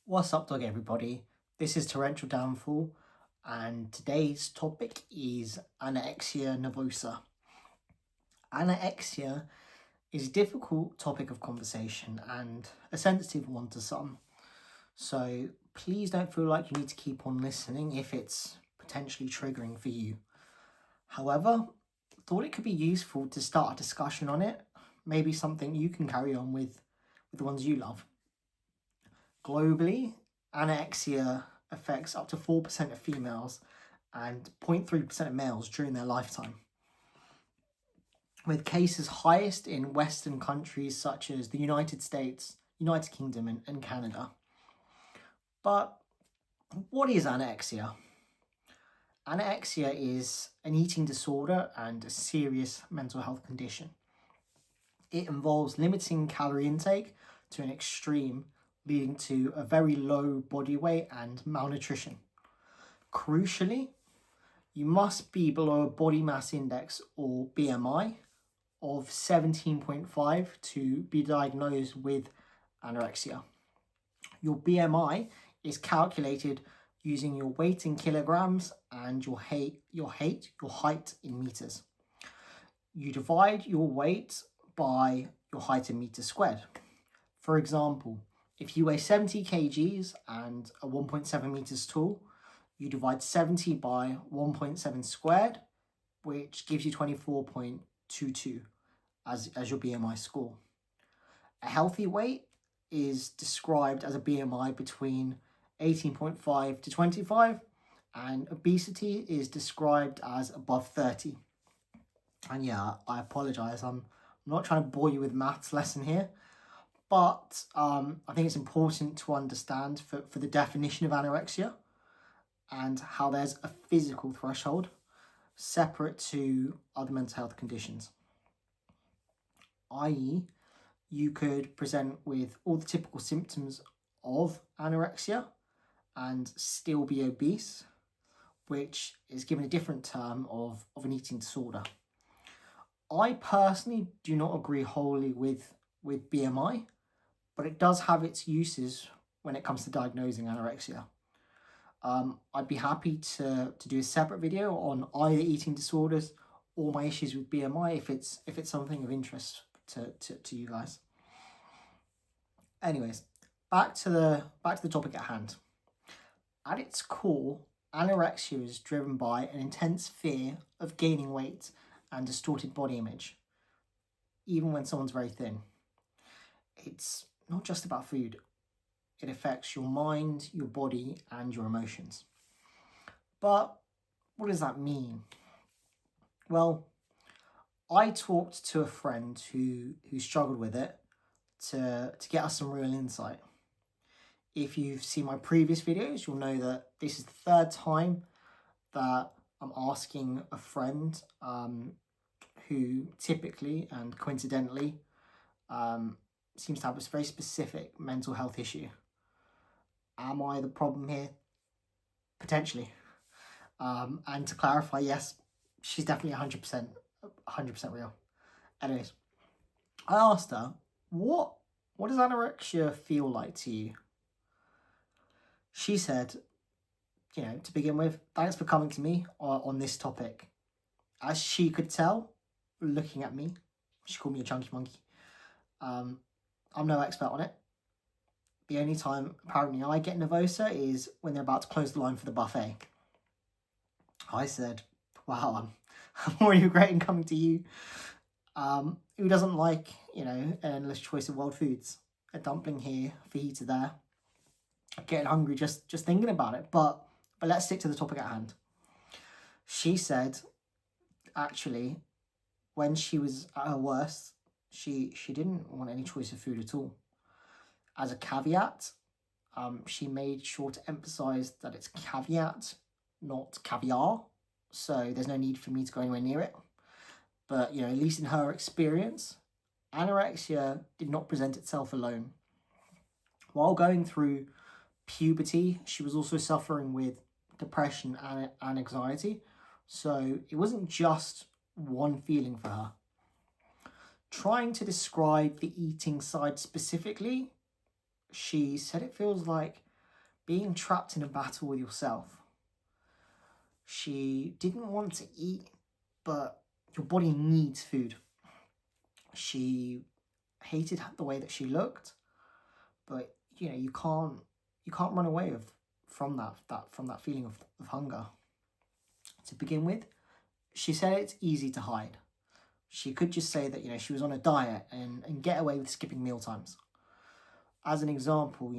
What's up, dog, everybody? This is Torrential Downfall, and today's topic is anorexia nervosa. Anorexia is a difficult topic of conversation and a sensitive one to some. So please don't feel like you need to keep on listening if it's potentially triggering for you. However, thought it could be useful to start a discussion on it, maybe something you can carry on with the ones you love. Globally, anorexia affects up to 4% of females and 0.3% of males during their lifetime, with cases highest in Western countries such as the United States, United Kingdom and Canada. But what is anorexia? Anorexia is an eating disorder and a serious mental health condition. It involves limiting calorie intake to an extreme, leading to a very low body weight and malnutrition. Crucially, you must be below a body mass index or BMI of 17.5 to be diagnosed with anorexia. Your BMI is calculated using your weight in kilograms and your height in meters. You divide your weight by your height in meters squared. For example, if you weigh 70 kgs and are 1.7 meters tall, you divide 70 by 1.7 squared, which gives you 24.22 as your BMI score. A healthy weight is described as a BMI between 18.5 to 25, and obesity is described as above 30. And yeah, I apologize, I'm not trying to bore you with maths lesson here, but I think it's important to understand for the definition of anorexia and how there's a physical threshold separate to other mental health conditions. i.e., you could present with all the typical symptoms of anorexia and still be obese, which is given a different term of an eating disorder. I personally do not agree wholly with BMI, but it does have its uses when it comes to diagnosing anorexia. I'd be happy to do a separate video on either eating disorders or my issues with BMI if it's something of interest to you guys. Anyways, back to the topic at hand. At its core, anorexia is driven by an intense fear of gaining weight and distorted body image, even when someone's very thin. It's not just about food. It affects your mind, your body, and your emotions. But what does that mean? Well, I talked to a friend who struggled with it to get us some real insight. If you've seen my previous videos, you'll know that this is the third time that I'm asking a friend who typically and coincidentally seems to have this very specific mental health issue. Am I the problem here? Potentially. And to clarify, yes, she's definitely 100% real. Anyways, I asked her, what does anorexia feel like to you? She said, to begin with, thanks for coming to me on this topic. As she could tell, looking at me, she called me a chunky monkey. I'm no expert on it. The only time apparently I get nervosa is when they're about to close the line for the buffet. I said, wow, I'm already regretting coming to you. Who doesn't like, an endless choice of world foods? A dumpling here, a fajita there. I'm getting hungry just thinking about it. But let's stick to the topic at hand. She said, actually, when she was at her worst, she didn't want any choice of food at all. As a caveat, she made sure to emphasize that it's caveat, not caviar. So there's no need for me to go anywhere near it. But, at least in her experience, anorexia did not present itself alone. While going through puberty, she was also suffering with depression and anxiety. So it wasn't just one feeling for her. Trying to describe the eating side specifically, she said it feels like being trapped in a battle with yourself. She didn't want to eat, but your body needs food. She hated the way that she looked, but you can't run away from that feeling of hunger. To begin with, she said it's easy to hide. She could just say that she was on a diet and get away with skipping meal times. As an example,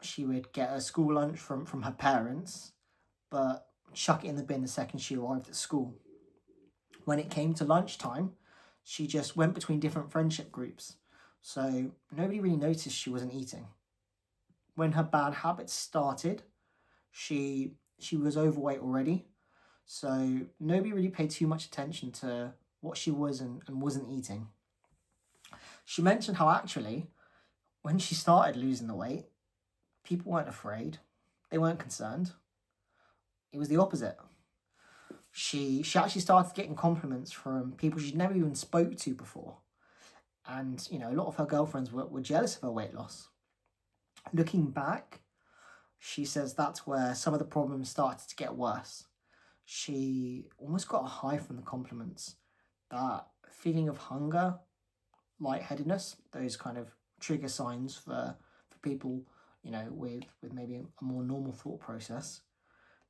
she would get her school lunch from her parents, but chuck it in the bin the second she arrived at school. When it came to lunchtime, she just went between different friendship groups, so nobody really noticed she wasn't eating. When her bad habits started, she was overweight already, so nobody really paid too much attention to what she was and wasn't eating. She mentioned how actually, when she started losing the weight, people weren't afraid. They weren't concerned. It was the opposite. She actually started getting compliments from people she'd never even spoke to before. And, a lot of her girlfriends were jealous of her weight loss. Looking back, she says that's where some of the problems started to get worse. She almost got a high from the compliments. That feeling of hunger, lightheadedness, those kind of trigger signs for people, with maybe a more normal thought process,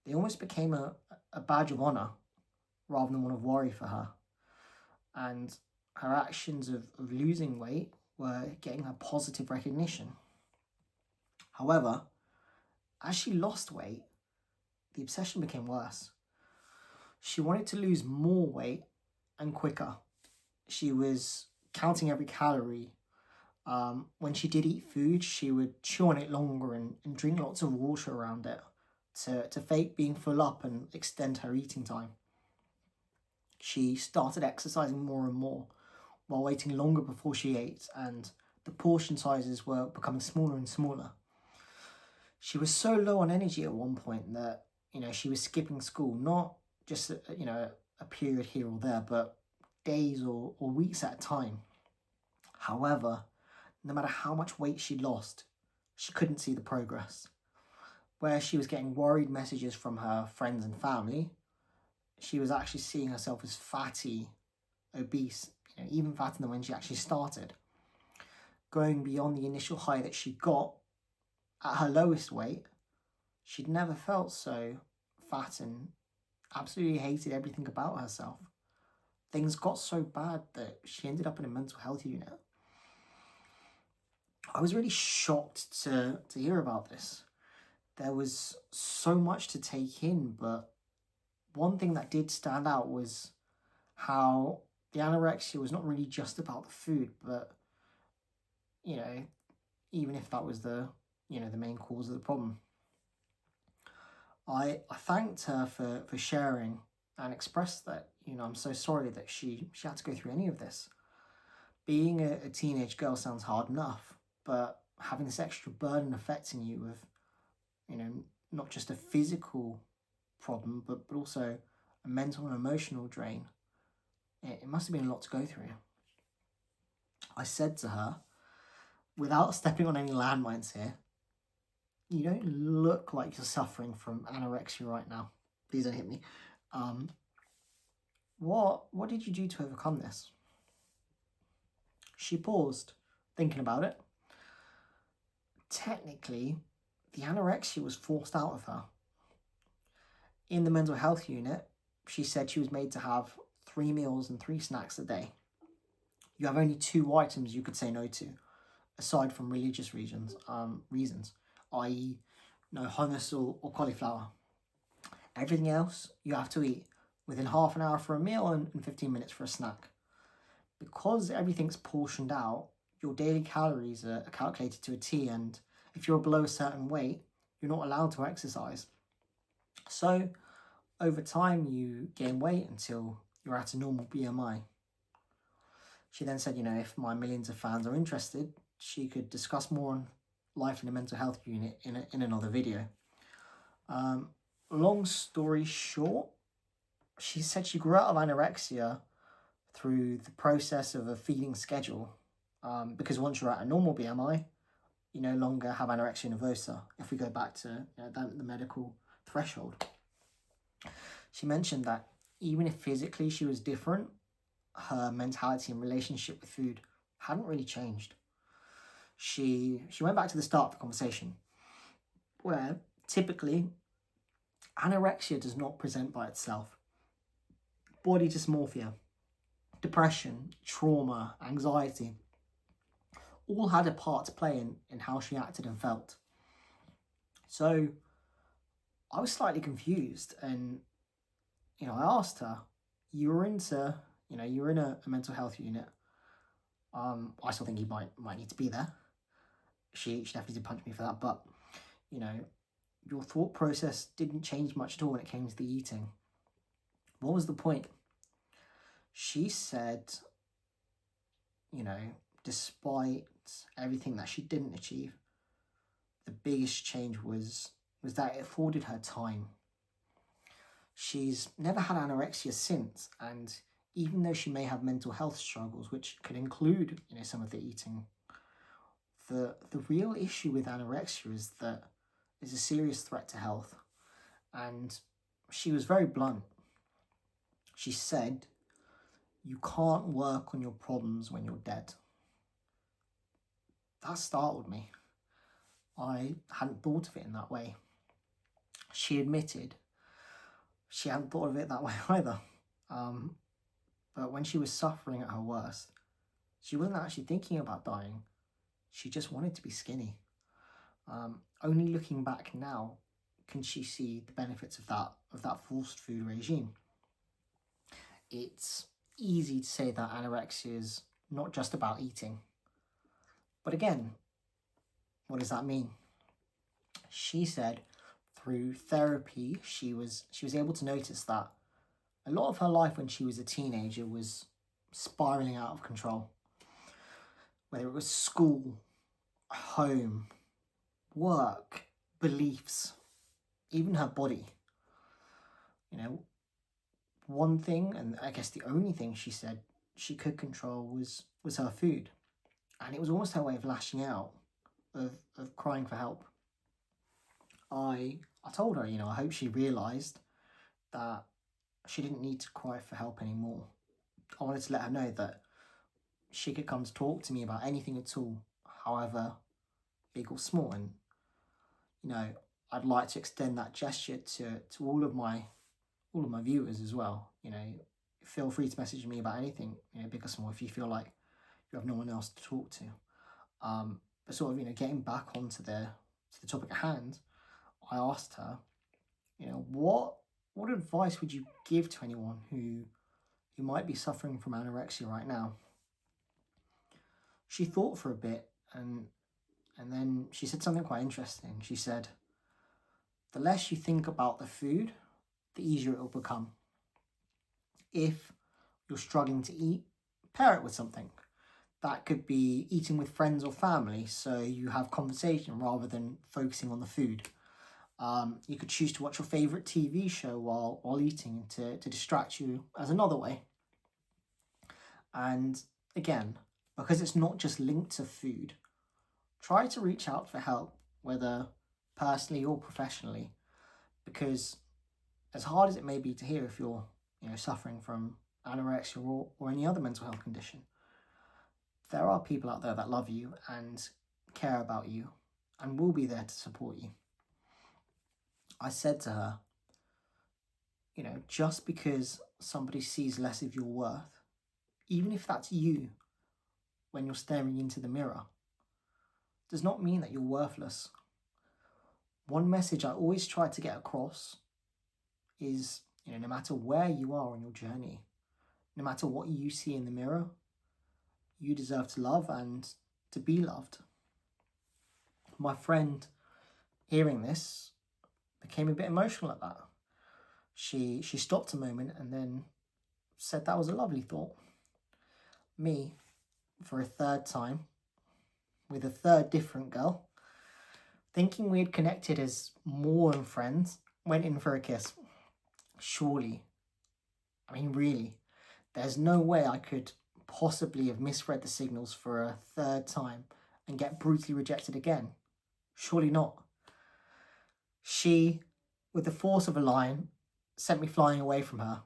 they almost became a badge of honour rather than one of worry for her. And her actions of losing weight were getting her positive recognition. However, as she lost weight, the obsession became worse. She wanted to lose more weight and quicker. She was counting every calorie. When she did eat food, she would chew on it longer and drink lots of water around it to fake being full up and extend her eating time. She started exercising more and more while waiting longer before she ate, and the portion sizes were becoming smaller and smaller. She was so low on energy at one point that, she was skipping school, not just, a period here or there, but days or weeks at a time. However, no matter how much weight she lost, she couldn't see the progress. Where she was getting worried messages from her friends and family, she was actually seeing herself as fatty, obese, even fatter than when she actually started. Going beyond the initial high that she got at her lowest weight, she'd never felt so fat and absolutely hated everything about herself. Things got so bad that she ended up in a mental health unit. I was really shocked to hear about this. There was so much to take in, but one thing that did stand out was how the anorexia was not really just about the food, but, even if that was the main cause of the problem. I thanked her for sharing and expressed that, I'm so sorry that she had to go through any of this. Being a teenage girl sounds hard enough, but having this extra burden affecting you with, not just a physical problem, but also a mental and emotional drain, it must have been a lot to go through. I said to her, without stepping on any landmines here, you don't look like you're suffering from anorexia right now. Please don't hit me. What did you do to overcome this? She paused, thinking about it. Technically, the anorexia was forced out of her. In the mental health unit, she said she was made to have 3 meals and 3 snacks a day. You have only 2 items you could say no to, aside from religious reasons, i.e. no hummus or cauliflower. Everything else you have to eat within half an hour for a meal and 15 minutes for a snack. Because everything's portioned out, your daily calories are calculated to a T, and if you're below a certain weight, you're not allowed to exercise. So, over time, you gain weight until you're at a normal BMI. She then said, if my millions of fans are interested, she could discuss more on life in a mental health unit in another video. Long story short, she said she grew out of anorexia through the process of a feeding schedule. Because once you're at a normal BMI, you no longer have anorexia nervosa, if we go back to the medical threshold. She mentioned that even if physically she was different, her mentality and relationship with food hadn't really changed. She went back to the start of the conversation, where typically anorexia does not present by itself. Body dysmorphia, depression, trauma, anxiety, all had a part to play in how she acted and felt. So I was slightly confused, and I asked her, you were in a mental health unit. I still think you might need to be there. She definitely did punch me for that, but your thought process didn't change much at all when it came to the eating. What was the point? She said, despite everything that she didn't achieve, the biggest change was that it afforded her time. She's never had anorexia since, and even though she may have mental health struggles, which could include, some of the eating, the real issue with anorexia is that it's a serious threat to health. And she was very blunt. She said, you can't work on your problems when you're dead. That startled me. I hadn't thought of it in that way. She admitted she hadn't thought of it that way either. But when she was suffering at her worst, she wasn't actually thinking about dying. She just wanted to be skinny. Only looking back now can she see the benefits of that forced food regime. It's easy to say that anorexia is not just about eating. But again, what does that mean? She said through therapy, she was able to notice that a lot of her life when she was a teenager was spiraling out of control. Whether it was school, home, work, beliefs, even her body. One thing, and I guess the only thing she said she could control was her food. And it was almost her way of lashing out, of crying for help. I told her, I hope she realised that she didn't need to cry for help anymore. I wanted to let her know that she could come to talk to me about anything at all, however big or small. And, I'd like to extend that gesture to all of my viewers as well. Feel free to message me about anything, big or small, if you feel like you have no one else to talk to. But sort of, getting back onto the topic at hand, I asked her, what advice would you give to anyone who might be suffering from anorexia right now? She thought for a bit, and then she said something quite interesting. She said, the less you think about the food, the easier it will become. If you're struggling to eat, pair it with something. That could be eating with friends or family, so you have conversation rather than focusing on the food. You could choose to watch your favourite TV show while eating to distract you as another way. And again, because it's not just linked to food, try to reach out for help, whether personally or professionally, because as hard as it may be to hear if you're suffering from anorexia or any other mental health condition, there are people out there that love you and care about you and will be there to support you. I said to her, just because somebody sees less of your worth, even if that's you when you're staring into the mirror, does not mean that you're worthless. One message I always try to get across is, no matter where you are on your journey, no matter what you see in the mirror, you deserve to love and to be loved. My friend, hearing this, became a bit emotional at that. She stopped a moment and then said that was a lovely thought. Me, for a third time, with a third different girl, thinking we had connected as more than friends, went in for a kiss. Surely, really, there's no way I could possibly have misread the signals for a third time and get brutally rejected again? Surely not. She, with the force of a lion, sent me flying away from her.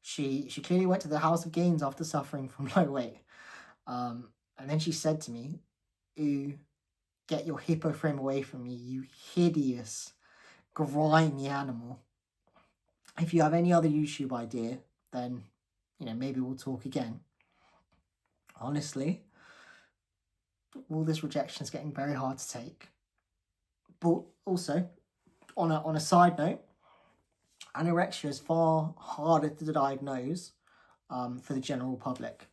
She clearly went to the House of Gains after suffering from low weight. And then she said to me, "Ooh, get your hippo frame away from me, you hideous, grimy animal. If you have any other YouTube idea, then, maybe we'll talk again." Honestly, all this rejection is getting very hard to take. But also, on a side note, anorexia is far harder to diagnose for the general public.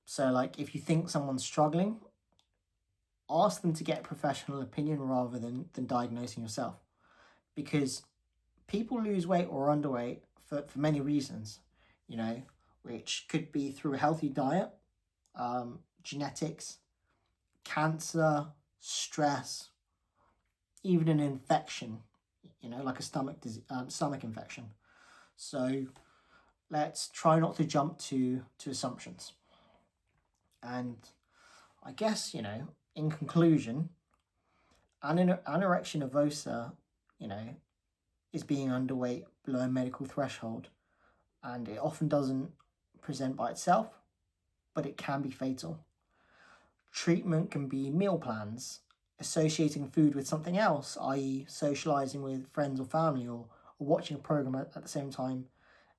So, like, if you think someone's struggling, ask them to get professional opinion rather than diagnosing yourself. Because people lose weight or underweight for many reasons, which could be through a healthy diet, genetics, cancer, stress, even an infection, like a stomach infection. So let's try not to jump to assumptions. And I guess, in conclusion, anorexia nervosa, is being underweight below a medical threshold, and it often doesn't present by itself, but it can be fatal. Treatment can be meal plans, associating food with something else, i.e. socializing with friends or family, or watching a program at the same time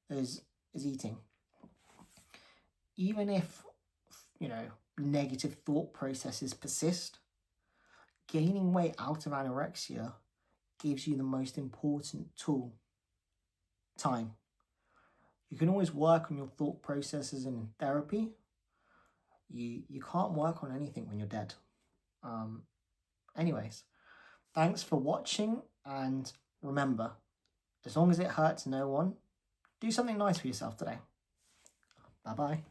as eating. Even if, negative thought processes persist, gaining weight out of anorexia gives you the most important tool: time. You can always work on your thought processes in therapy. You can't work on anything when you're dead. Anyways, thanks for watching, and remember, as long as it hurts no one, do something nice for yourself today. Bye-bye.